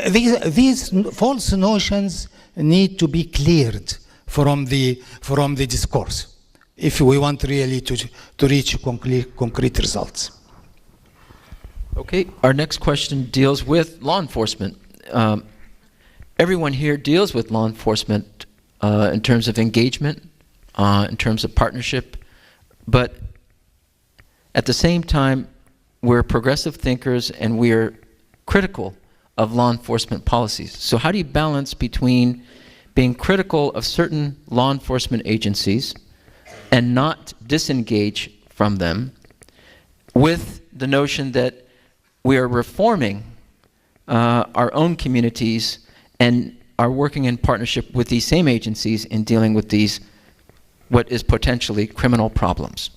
These false notions need to be cleared from the discourse if we want really to reach concrete results. Okay, our next question deals with law enforcement. everyone here deals with law enforcement in terms of engagement, in terms of partnership, but at the same time, we're progressive thinkers and we're critical of law enforcement policies. So how do you balance between being critical of certain law enforcement agencies and not disengage from them with the notion that we are reforming our own communities and are working in partnership with these same agencies in dealing with these, what is potentially criminal problems?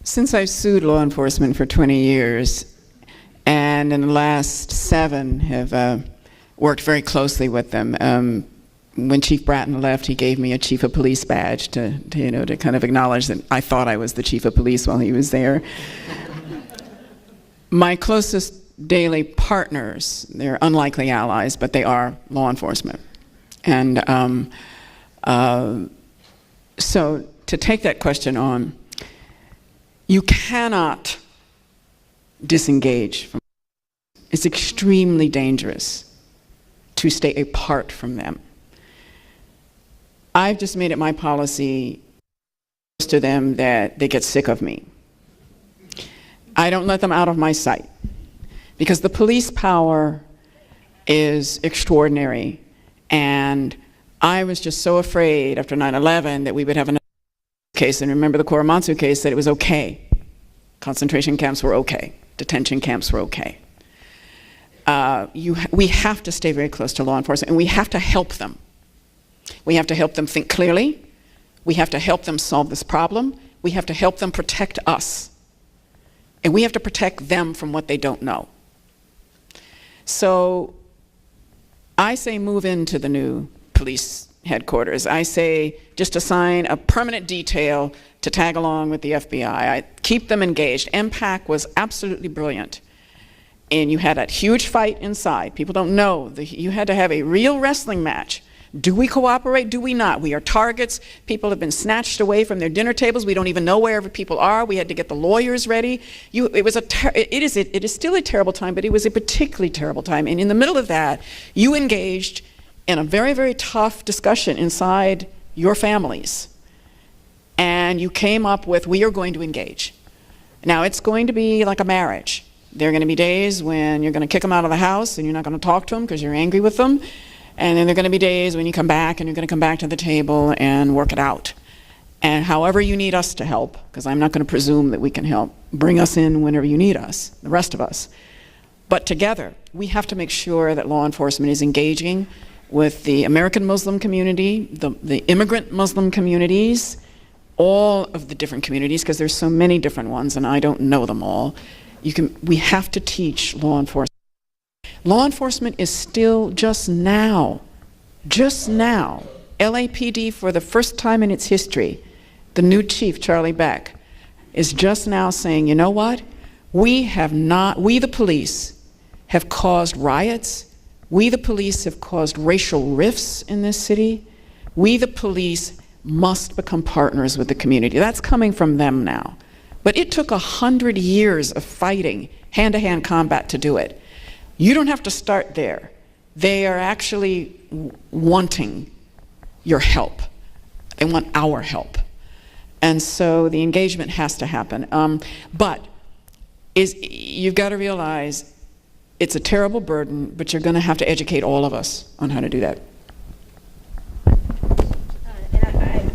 Since I've sued law enforcement for 20 years, and in the last 7 have worked very closely with them. When Chief Bratton left, he gave me a Chief of Police badge to kind of acknowledge that I thought I was the Chief of Police while he was there. My closest daily partners, they're unlikely allies, but they are law enforcement. And so to take that question on, you cannot disengage from. It's extremely dangerous to stay apart from them. I've just made it my policy to them that they get sick of me. I don't let them out of my sight because the police power is extraordinary, and I was just so afraid after 9/11 that we would have another case, and remember the Korematsu case, that it was okay. Concentration camps were okay. Detention camps were okay. We have to stay very close to law enforcement, and we have to help them. We have to help them think clearly. We have to help them solve this problem. We have to help them protect us. And we have to protect them from what they don't know. So I say move into the new police headquarters. I say just assign a permanent detail to tag along with the FBI. I keep them engaged. MPAC was absolutely brilliant. And you had that huge fight inside. People don't know. You had to have a real wrestling match. Do we cooperate? Do we not? We are targets. People have been snatched away from their dinner tables. We don't even know wherever people are. We had to get the lawyers ready. It is still a terrible time, but it was a particularly terrible time. And in the middle of that, you engaged in a very, very tough discussion inside your families. And you came up with, we are going to engage. Now, it's going to be like a marriage. There are going to be days when you're going to kick them out of the house and you're not going to talk to them because you're angry with them. And then there are going to be days when you come back and you're going to come back to the table and work it out. And however you need us to help, because I'm not going to presume that we can help, bring us in whenever you need us, the rest of us. But together, we have to make sure that law enforcement is engaging with the American Muslim community, the immigrant Muslim communities, all of the different communities, because there's so many different ones and I don't know them all. We have to teach law enforcement. Law enforcement is still just now, LAPD for the first time in its history, the new chief, Charlie Beck, is just now saying, you know what? We the police have caused riots. We the police have caused racial rifts in this city. We the police must become partners with the community. That's coming from them now. But it took 100 years of fighting, hand-to-hand combat to do it. You don't have to start there. They are actually wanting your help. They want our help. And so the engagement has to happen. But you've got to realize it's a terrible burden, but you're going to have to educate all of us on how to do that.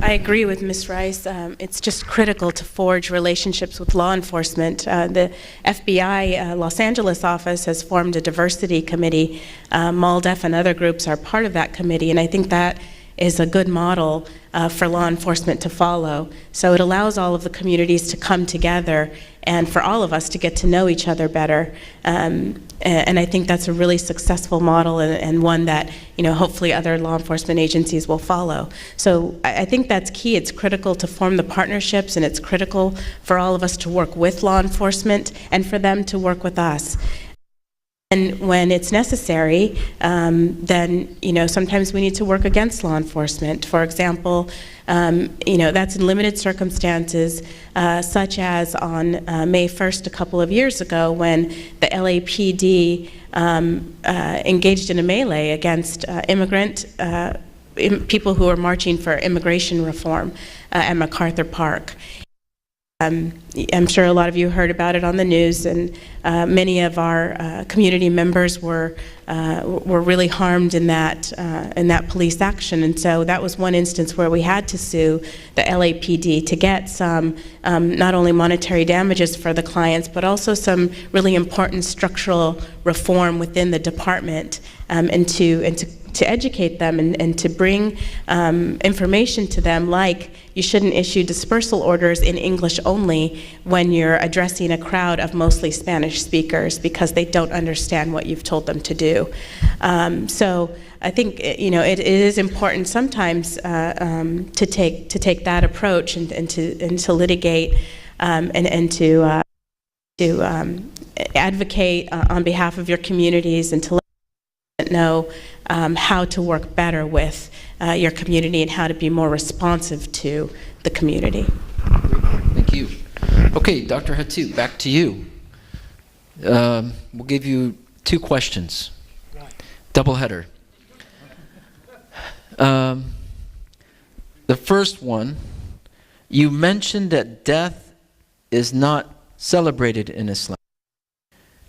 I agree with Ms. Rice. It's just critical to forge relationships with law enforcement. The FBI Los Angeles office has formed a diversity committee. MALDEF and other groups are part of that committee, and I think that is a good model for law enforcement to follow. So it allows all of the communities to come together and for all of us to get to know each other better. And I think that's a really successful model and one that, hopefully other law enforcement agencies will follow. So I think that's key. It's critical to form the partnerships, and it's critical for all of us to work with law enforcement and for them to work with us. And when it's necessary, then, sometimes we need to work against law enforcement. For example, that's in limited circumstances, such as on May 1st, a couple of years ago, when the LAPD engaged in a melee against people who were marching for immigration reform at MacArthur Park. I'm sure a lot of you heard about it on the news, and many of our community members were really harmed in that police action. And so that was one instance where we had to sue the LAPD to get some not only monetary damages for the clients, but also some really important structural reform within the department, and to educate them and to bring information to them, like you shouldn't issue dispersal orders in English only when you're addressing a crowd of mostly Spanish speakers, because they don't understand what you've told them to do. So I think it is important sometimes to take that approach and to litigate and to advocate on behalf of your communities, and to let them know how to work better with your community and how to be more responsive to the community. Thank you. Okay, Dr. Hathout, back to you. We'll give you 2 questions. Double header. The first one, you mentioned that death is not celebrated in Islam,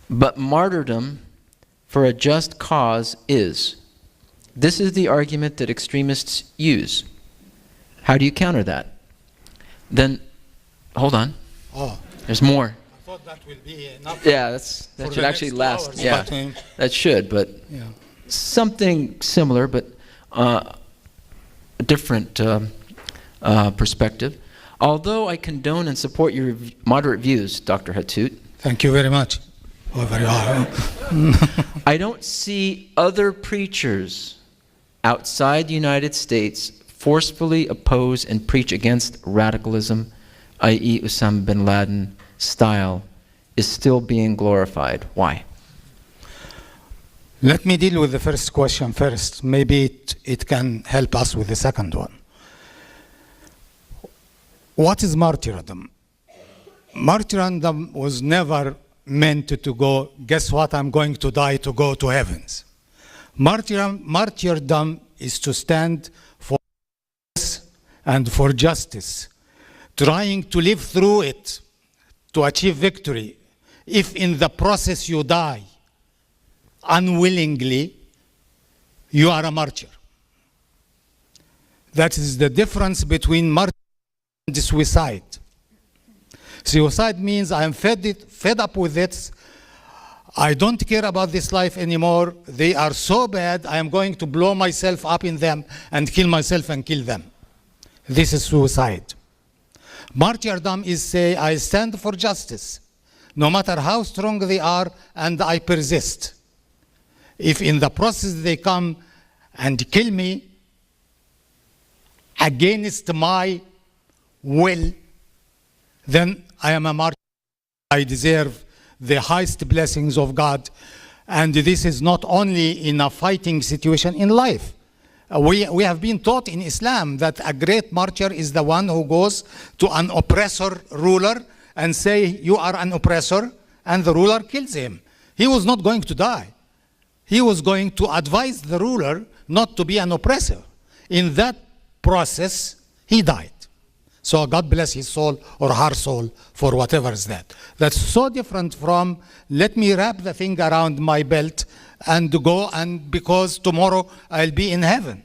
but martyrdom for a just cause is. This is the argument that extremists use. How do you counter that? Then, hold on. Oh, there's more. I thought that will be enough. Yeah, that should actually last. Hours, yeah, that should, but yeah. Something similar, but a different perspective. Although I condone and support your moderate views, Dr. Hathout. Thank you very much. I don't see other preachers outside the United States forcefully oppose and preach against radicalism, i.e. Osama bin Laden style, is still being glorified. Why? Let me deal with the first question first. Maybe it can help us with the second one. What is martyrdom? Martyrdom was never meant to go, guess what, I'm going to die to go to heavens. Martyrdom is to stand for and for justice, trying to live through it to achieve victory. If in the process you die unwillingly, you are a martyr. That is the difference between martyrdom and suicide. Suicide means I am fed up with it. I don't care about this life anymore. They are so bad, I am going to blow myself up in them and kill myself and kill them. This is suicide. Martyrdom is say, I stand for justice, no matter how strong they are, and I persist. If in the process they come and kill me against my will, then I am a martyr. I deserve the highest blessings of God. And this is not only in a fighting situation in life. We have been taught in Islam that a great martyr is the one who goes to an oppressor ruler and say, you are an oppressor, and the ruler kills him. He was not going to die. He was going to advise the ruler not to be an oppressor. In that process, he died. So God bless his soul or her soul for whatever is that. That's so different from, let me wrap the thing around my belt and go, and because tomorrow I'll be in heaven.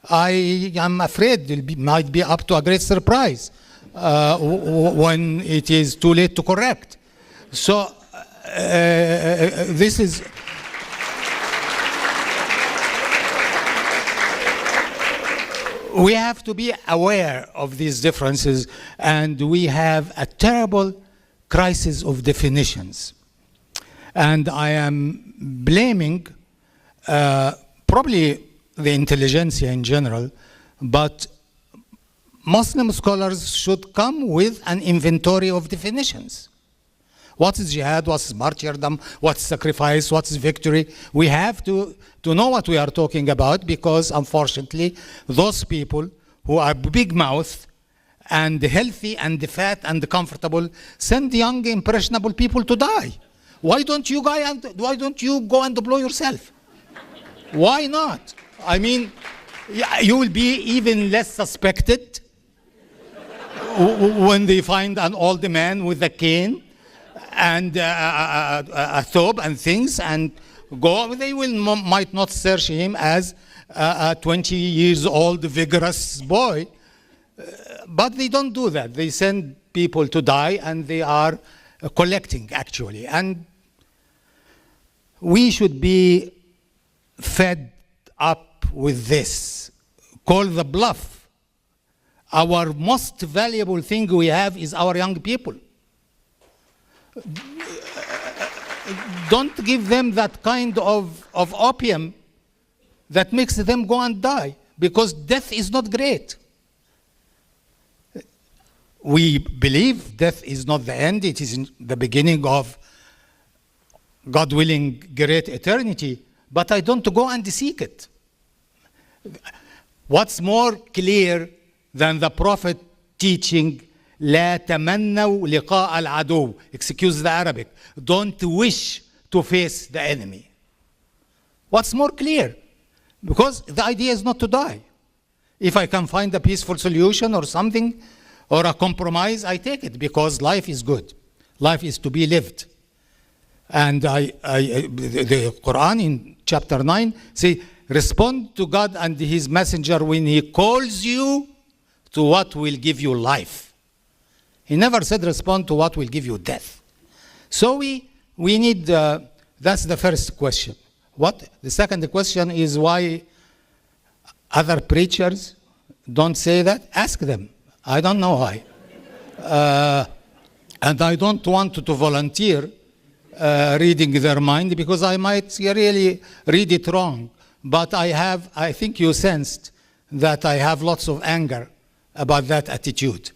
I am afraid it might be up to a great surprise when it is too late to correct. So this is... We have to be aware of these differences, and we have a terrible crisis of definitions. And I am blaming probably the intelligentsia in general, but Muslim scholars should come with an inventory of definitions. What is jihad? What is martyrdom? What is sacrifice? What is victory? We have to know what we are talking about, because unfortunately, those people who are big mouth and healthy and fat and comfortable send young impressionable people to die. Why don't you go and blow yourself? Why not? I mean, you will be even less suspected when they find an old man with a cane and a thobe and things and go. They might not search him as a 20 years old vigorous boy, but they don't do that. They send people to die, and they are collecting actually. And we should be fed up with this. Call the bluff. Our most valuable thing we have is our young people. Don't give them that kind of opium that makes them go and die, because death is not great. We believe death is not the end, it is the beginning of, God willing, great eternity, but I don't go and seek it. What's more clear than the Prophet teaching, لا تمنوا لقاء العدو, excuse the Arabic, don't wish to face the enemy. What's more clear? Because the idea is not to die. If I can find a peaceful solution or something, or a compromise, I take it, because life is good. Life is to be lived. And the Quran in chapter 9 says, respond to God and his messenger when he calls you to what will give you life. He never said respond to what will give you death. So we need, that's the first question. The second question is why other preachers don't say that? Ask them. I don't know why. And I don't want to volunteer reading their mind, because I might really read it wrong. But I think you sensed that I have lots of anger about that attitude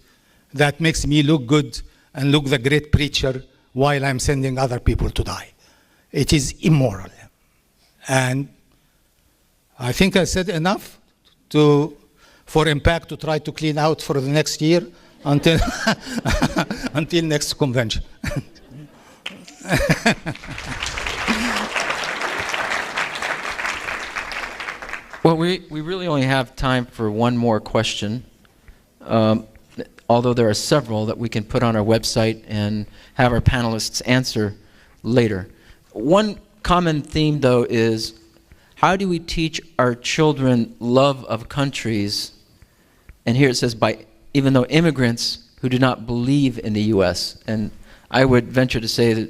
that makes me look good and look the great preacher while I'm sending other people to die. It is immoral. And I think I said enough for MPAC to try to clean out for the next year until until next convention. Well, we really only have time for one more question, although there are several that we can put on our website and have our panelists answer later. One common theme, though, is how do we teach our children love of countries? And here it says, even though immigrants who do not believe in the U.S., and I would venture to say that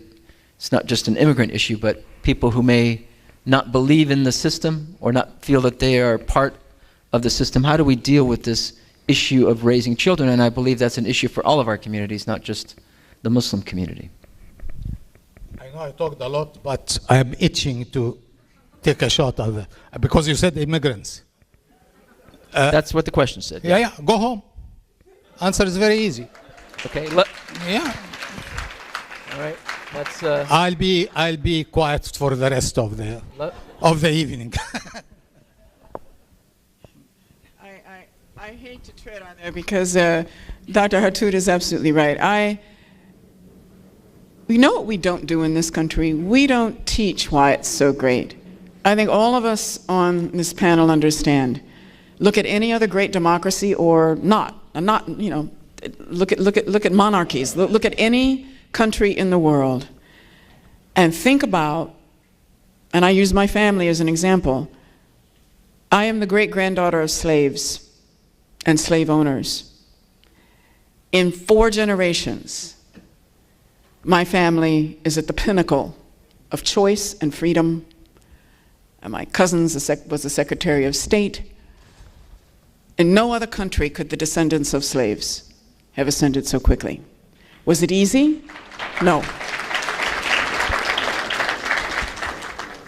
it's not just an immigrant issue, but people who may not believe in the system or not feel that they are part of the system. How do we deal with this issue of raising children? And I believe that's an issue for all of our communities, not just the Muslim community. I know I talked a lot, but I am itching to take a shot at it, because you said immigrants. That's what the question said. Yeah, go home. Answer is very easy. Okay. Yeah. All right. Let's. I'll be quiet for the rest of the evening. I hate to tread on there, because Dr. Hathout is absolutely right. We know what we don't do in this country. We don't teach why it's so great. I think all of us on this panel understand. Look at any other great democracy or not. Look at monarchies. Look at any country in the world and think about, and I use my family as an example. I am the great-granddaughter of slaves and slave owners. In 4 generations, my family is at the pinnacle of choice and freedom. And my cousin was the Secretary of State. In no other country could the descendants of slaves have ascended so quickly. Was it easy? No.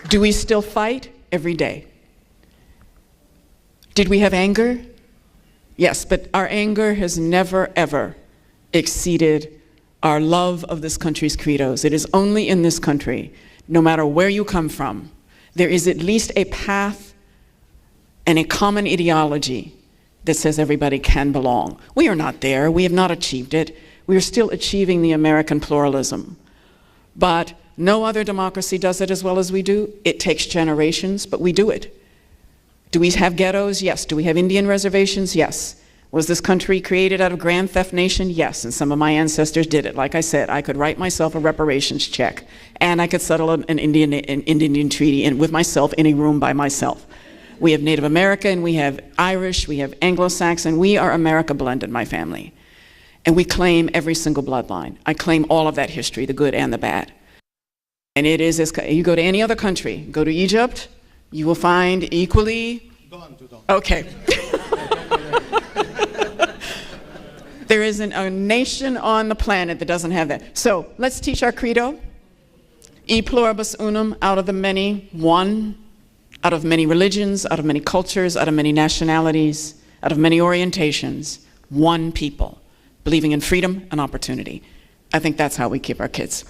Do we still fight? Every day. Did we have anger? Yes, but our anger has never, ever exceeded our love of this country's credos. It is only in this country, no matter where you come from, there is at least a path and a common ideology that says everybody can belong. We are not there. We have not achieved it. We are still achieving the American pluralism. But no other democracy does it as well as we do. It takes generations, but we do it. Do we have ghettos? Yes. Do we have Indian reservations? Yes. Was this country created out of Grand Theft Nation? Yes, and some of my ancestors did it. Like I said, I could write myself a reparations check, and I could settle an Indian treaty with myself in a room by myself. We have Native American, we have Irish, we have Anglo-Saxon. We are America blended, my family. And we claim every single bloodline. I claim all of that history, the good and the bad. And it is, as you go to any other country, go to Egypt, you will find equally... Okay. There isn't a nation on the planet that doesn't have that. So let's teach our credo. E pluribus unum, out of the many, one, out of many religions, out of many cultures, out of many nationalities, out of many orientations, one people, believing in freedom and opportunity. I think that's how we keep our kids.